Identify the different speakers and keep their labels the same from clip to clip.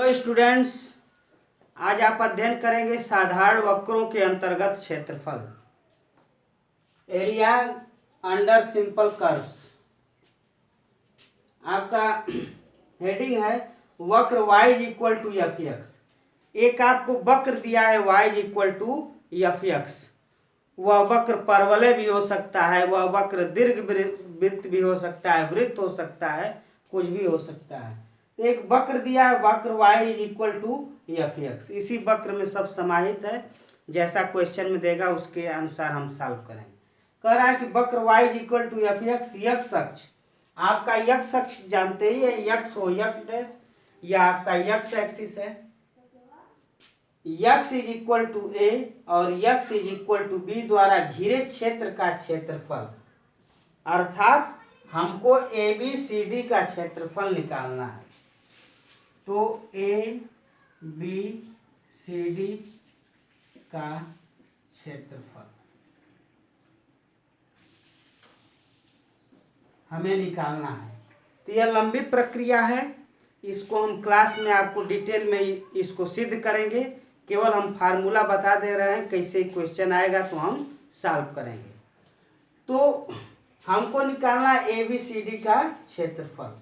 Speaker 1: Hello students, आज आप अध्ययन करेंगे साधारण वक्रों के अंतर्गत क्षेत्रफल, एरिया अंडर सिंपल कर्व्स। आपका हेडिंग है वक्र y is equal to f x. एक आपको वक्र दिया है y is equal to f x. वह वक्र परवलय भी हो सकता है, वह वक्र दीर्घ वृत्त भी हो सकता है, वृत्त हो सकता है, कुछ भी हो सकता है। तो एक वक्र दिया है, वक्र y is equal to f x. इसी वक्र में सब समाहित है। जैसा क्वेश्चन में देगा उसके अनुसार हम सॉल्व करेंगे। कह रहा है कि वक्र y is equal to f x. X अक्ष, आपका यक्स अक्ष जानते ही है, यक्स हो यक्स डैश, यह आपका यक्स एक्सिस है। X is equal to a और x is equal to b द्वारा घिरे क्षेत्र का क्षेत्रफल, अर्थात हमको ए बी सी डी का क्षेत्रफल निकालना है। तो ए बी सी डी का क्षेत्रफल हमें निकालना है। तो यह लंबी प्रक्रिया है, इसको हम क्लास में आपको डिटेल में इसको सिद्ध करेंगे। केवल हम फार्मूला बता दे रहे हैं, कैसे क्वेश्चन आएगा तो हम सॉल्व करेंगे। तो हमको निकालना है ए बी सी डी का क्षेत्रफल।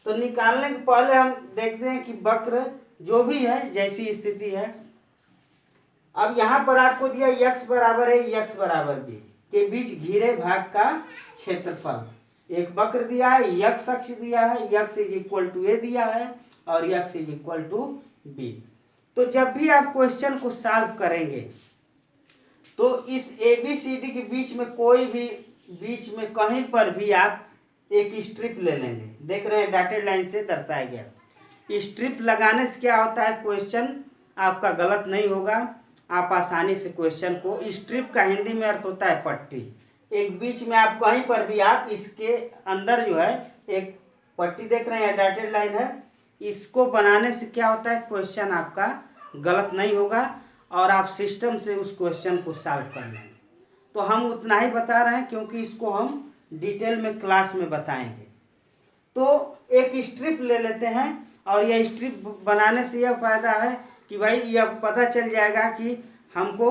Speaker 1: तो निकालने के पहले हम देखते हैं कि वक्र जो भी है जैसी स्थिति है। अब यहाँ पर आपको दिया यक्स बराबर है यक्स बराबर बी के बीच घिरे भाग का क्षेत्रफल। एक वक्र दिया है, यक्स अक्ष दिया है, x is equal to a दिया है और x is equal to b. तो जब भी आप क्वेश्चन को सॉल्व करेंगे तो इस ए बी सी डी के बीच में कोई भी बीच में कहीं पर भी आप एक स्ट्रिप ले लेंगे। देख रहे हैं डॉटेड लाइन से दर्शाया गया। स्ट्रिप लगाने से क्या होता है, क्वेश्चन आपका गलत नहीं होगा। आप आसानी से क्वेश्चन को, स्ट्रिप का हिंदी में अर्थ होता है पट्टी। एक बीच में आप कहीं पर भी आप इसके अंदर जो है एक पट्टी देख रहे हैं, डॉटेड लाइन है, इसको बनाने से क्या होता है, क्वेश्चन आपका गलत नहीं होगा और आप सिस्टम से उस क्वेश्चन को सॉल्व कर लेंगे। तो हम उतना ही बता रहे हैं क्योंकि इसको हम डिटेल में क्लास में बताएंगे। तो एक स्ट्रिप ले लेते हैं और यह स्ट्रिप बनाने से यह फायदा है कि भाई यह पता चल जाएगा कि हमको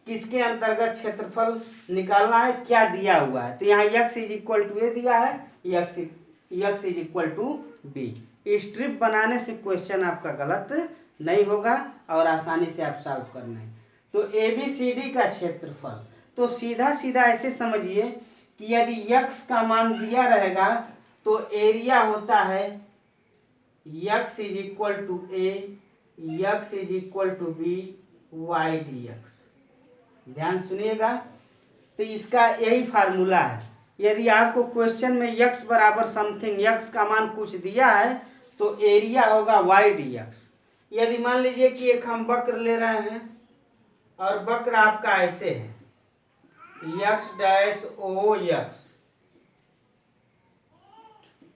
Speaker 1: किसके अंतर्गत क्षेत्रफल निकालना है, क्या दिया हुआ है। तो यहाँ x is equal to a दिया है, x is equal to b. Strip बनाने से क्वेश्चन आपका गलत नहीं होगा और आसानी से आप सॉल्व करना है। तो ए बी सी डी का क्षेत्रफल, तो सीधा सीधा ऐसे समझिए कि यदि यक्स का मान दिया रहेगा तो एरिया होता है x is equal to a, x is equal to b, y d x. ध्यान सुनिएगा, तो इसका यही फार्मूला है। यदि आपको क्वेश्चन में यक्स बराबर समथिंग, यक्स का मान कुछ दिया है तो एरिया होगा वाई डी एक्स। यदि मान लीजिए कि एक हम वक्र ले रहे हैं और वक्र आपका ऐसे है x dash o x,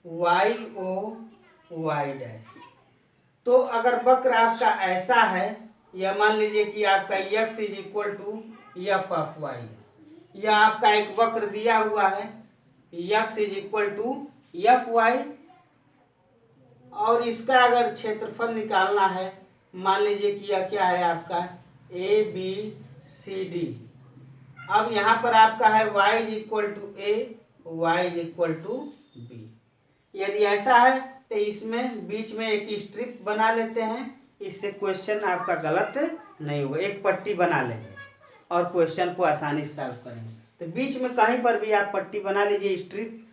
Speaker 1: y o y dash. तो अगर वक्र आपका ऐसा है, या मान लीजिए कि आपका x is equal to f of y, या आपका एक वक्र दिया हुआ है x is equal to f y और इसका अगर क्षेत्रफल निकालना है, मान लीजिए कि यह क्या है आपका ए बी सी डी। अब यहाँ पर आपका है y is equal to a, y is equal to b. यदि ऐसा है तो इसमें बीच में एक स्ट्रिप बना लेते हैं, इससे क्वेश्चन आपका गलत नहीं होगा। एक पट्टी बना लेंगे और क्वेश्चन को आसानी से सॉल्व करेंगे। तो बीच में कहीं पर भी आप पट्टी बना लीजिए स्ट्रिप।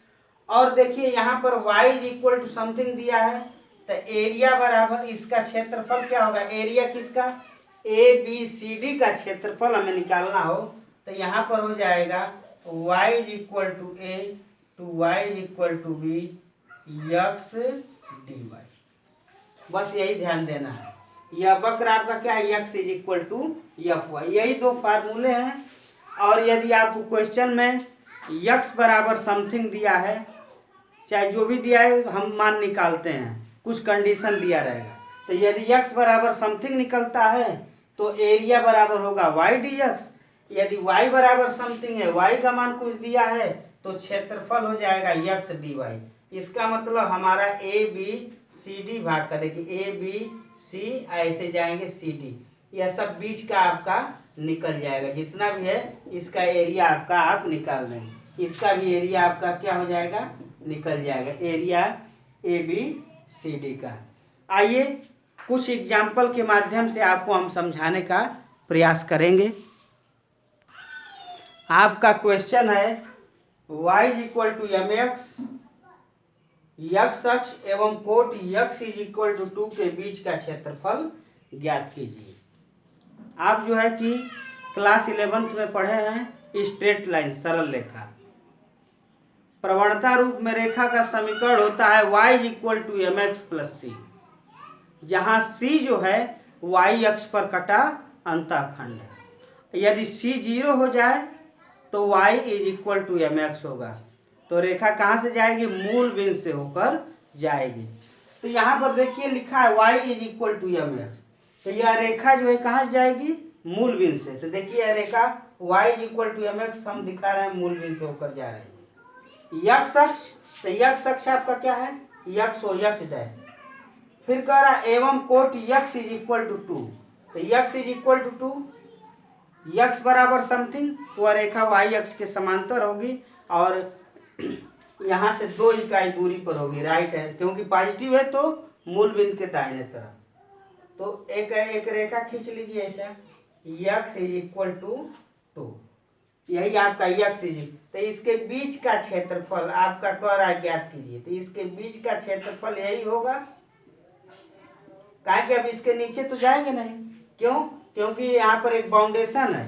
Speaker 1: और देखिए यहाँ पर y is equal to something दिया है, तो एरिया बराबर इसका क्षेत्रफल क्या होगा, एरिया किसका, ए बी सी डी का क्षेत्रफल हमें निकालना हो तो यहाँ पर हो जाएगा y is equal to a to y is equal to b x d y. बस यही ध्यान देना है। यह वक्र आपका क्या है, x is equal to f y. यही दो फार्मूले हैं। और यदि आपको क्वेश्चन में यक्स बराबर समथिंग दिया है, चाहे जो भी दिया है हम मान निकालते हैं, कुछ कंडीशन दिया रहेगा। तो यदि यक्स बराबर समथिंग निकलता है तो एरिया बराबर होगा वाई डी एक्स। यदि y बराबर समथिंग है, y का मान कुछ दिया है तो क्षेत्रफल हो जाएगा यक्स डी वाई। इसका मतलब हमारा ए बी सी डी भाग का, देखिए ए बी सी ऐसे जाएंगे सी डी, यह सब बीच का आपका निकल जाएगा, जितना भी है इसका एरिया आपका आप निकाल देंगे, इसका भी एरिया आपका क्या हो जाएगा, निकल जाएगा, area a b c d का। आइए कुछ एग्जाम्पल के माध्यम से आपको हम समझाने का प्रयास करेंगे। आपका क्वेश्चन है y is equal to M x, x अक्ष एवं कोट यक्स इज इक्वल टू 2 के बीच का क्षेत्रफल ज्ञात कीजिए। आप जो है कि क्लास 11th में पढ़े हैं स्ट्रेट लाइन, सरल रेखा। प्रवणता रूप में रेखा का समीकरण होता है y is equal to M X plus C, जहाँ c जो है y अक्ष पर कटा अंतःखंड है। यदि c 0 हो जाए तो y is equal to M x होगा। तो रेखा कहाँ से जाएगी, मूल बिंदु से होकर जाएगी। तो यहाँ पर देखिए लिखा है y is equal to M x, तो यह रेखा जो है कहाँ से जाएगी, मूल बिंदु से। तो देखिए यह रेखा y is equal to M x हम दिखा रहे हैं मूल बिंदु से होकर जा रही है। यक्स अक्ष, तो यक्स अक्ष आपका क्या है, यक्स हो यक्स डैश। फिर कह रहा है एवं कोट यक्स इज इक्वल टू 2, तो x is equal to 2, x बराबर समथिंग, तो वह रेखा y अक्ष के समांतर होगी और यहाँ से 2 इकाई दूरी पर होगी, राइट हैंड, क्योंकि पॉजिटिव है तो मूल बिंदु के दाहिने तरफ। तो एक रेखा खींच लीजिए ऐसा, यक्स इज इक्वल टू 2, यही आपका यक्स इज, तो इसके बीच का क्षेत्रफल आपका कह रहा है ज्ञात कीजिए। तो इसके बीच का क्षेत्रफल यही होगा, कहा कि अब इसके नीचे तो जाएंगे नहीं, क्यों, क्योंकि यहाँ पर एक बाउंडेशन है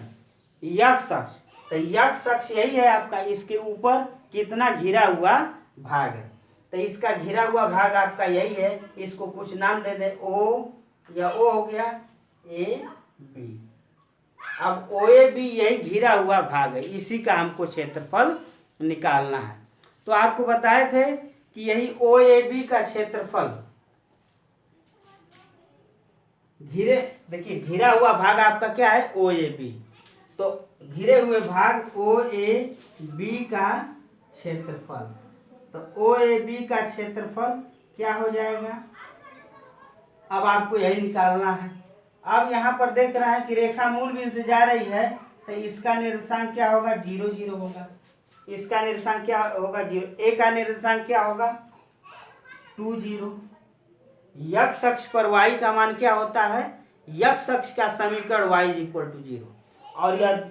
Speaker 1: यक्स अक्ष, तो यक्स अक्ष यही है आपका, इसके ऊपर कितना घिरा हुआ भाग है, तो इसका घिरा हुआ भाग आपका यही है। इसको कुछ नाम दे दें, ओ या ओ हो गया ए बी। अब ओ ए बी यही घिरा हुआ भाग है, इसी का हमको क्षेत्रफल निकालना है। तो आपको बताए थे कि यही ओ ए बी का क्षेत्रफल, देखिए घिरा हुआ भाग आपका क्या है, ओ ए बी, तो घिरे हुए भाग ओ ए बी का क्षेत्रफल, तो ओ ए बी का क्षेत्रफल क्या हो जाएगा, अब आपको यही निकालना है। अब यहाँ पर देख रहा है कि रेखा मूल बिंदु से जा रही है, तो इसका निर्देशांक क्या होगा, 0 0 होगा, इसका निर्देशांक क्या होगा 0, ए का निर्देशांक क्या होगा 2 0। यक्स अक्ष पर y का मान क्या होता है, यक्स अक्ष का समीकरण y इज इक्वल टू 0, और यह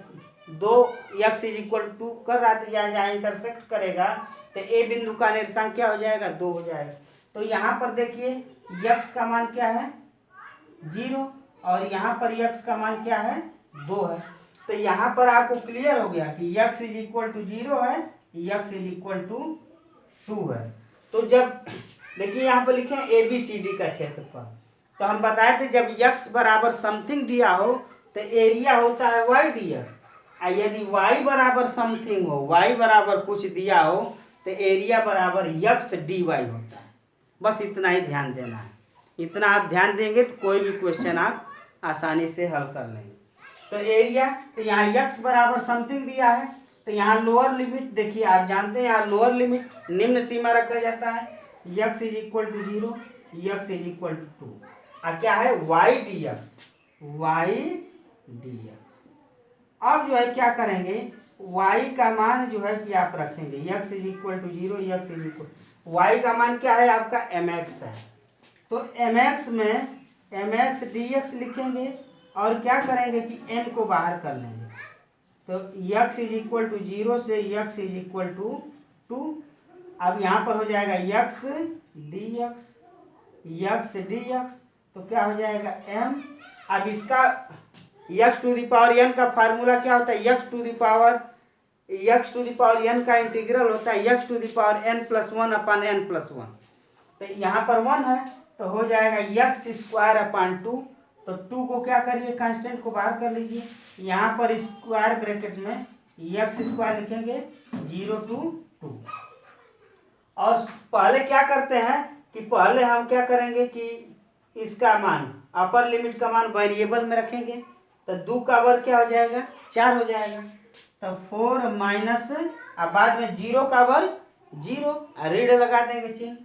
Speaker 1: 2 यक्स इज इक्वल टू कर रहा था, यहाँ इंटरसेक्ट करेगा तो ए बिंदु का निर्देशांक क्या हो जाएगा, 2 हो जाएगा। तो यहाँ पर देखिए यक्स का मान क्या है 0, और यहाँ पर यक्स का मान क्या है 2 है। तो यहाँ पर आपको क्लियर हो गया कि यक्स इज इक्वल टू 0 है, यक्स इज इक्वल टू 2 है। तो जब देखिए यहाँ पर लिखे ए बी सी डी का क्षेत्रफल, तो हम बताए थे जब यक्स बराबर समथिंग दिया हो तो एरिया होता है वाई डी एक्स, और यदि y बराबर समथिंग हो, y बराबर कुछ दिया हो तो एरिया बराबर यक्स डी वाई होता है। बस इतना ही ध्यान देना है, इतना आप ध्यान देंगे तो कोई भी क्वेश्चन आप आसानी से हल कर लेंगे। तो एरिया, तो यहाँ यक्स बराबर समथिंग दिया है, तो यहाँ लोअर लिमिट देखिए, आप जानते हैं यहाँ लोअर लिमिट निम्न सीमा रखा जाता है, x is equal to 0, x is equal to 2, और क्या है y d x, y d x. अब जो है क्या करेंगे, y का मान जो है कि आप रखेंगे x is equal to 0, x is equal, y का मान क्या है आपका mx है, तो mx में mx dx लिखेंगे और क्या करेंगे कि m को बाहर कर लेंगे, तो x इज इक्वल टू 0 से x इज इक्वल टू 2। अब यहाँ पर हो जाएगा x dx, तो क्या हो जाएगा m। अब इसका x to the power n का फार्मूला क्या होता है, x to the power n का इंटीग्रल होता है x to the power n plus 1 upon n plus 1, तो यहाँ पर 1 है तो हो जाएगा x स्क्वायर अपान 2, तो 2 को क्या करिए कांस्टेंट को बाहर कर लीजिए, यहाँ पर स्क्वायर ब्रैकेट में x स्क्वायर लिखेंगे 0 to 2। और पहले क्या करते हैं कि पहले हम क्या करेंगे कि इसका मान अपर लिमिट का मान वेरिएबल में रखेंगे, तो 2 का वर्ग क्या हो जाएगा 4 हो जाएगा, तो 4 माइनस, अब बाद में 0 का वर्ग 0, रीड लगा देंगे चिन्ह,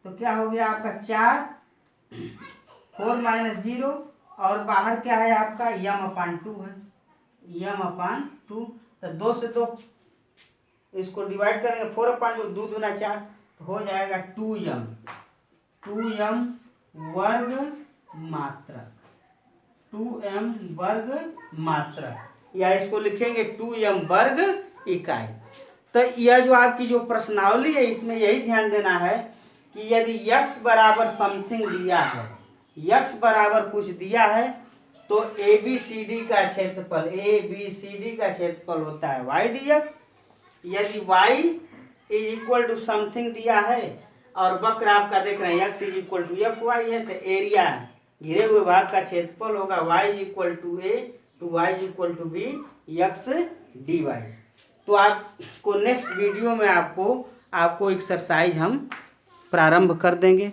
Speaker 1: तो क्या हो गया आपका 4, 4 माइनस 0, और बाहर क्या है आपका m/2 है, m/2। तो 2 से 2 इसको डिवाइड करेंगे, 4/2, 2 दूना 4, तो हो जाएगा 2m वर्ग मात्रक, 2m वर्ग मात्रक, या इसको लिखेंगे 2m वर्ग इकाई। तो यह जो आपकी जो प्रश्नावली है इसमें यही ध्यान देना है कि यदि x बराबर समथिंग दिया है, x बराबर कुछ दिया है, तो ABCD का क्षेत्रफल, ABCD का क्षेत्रफल होता है y dx। यदि y is equal to something दिया है और वक्र आपका देख रहे हैं x is equal to fy है, तो एरिया घिरे हुए भाग का क्षेत्रफल होगा y is equal to a to y is equal to b x dy। तो आपको नेक्स्ट वीडियो में आपको एक्सरसाइज हम प्रारंभ कर देंगे।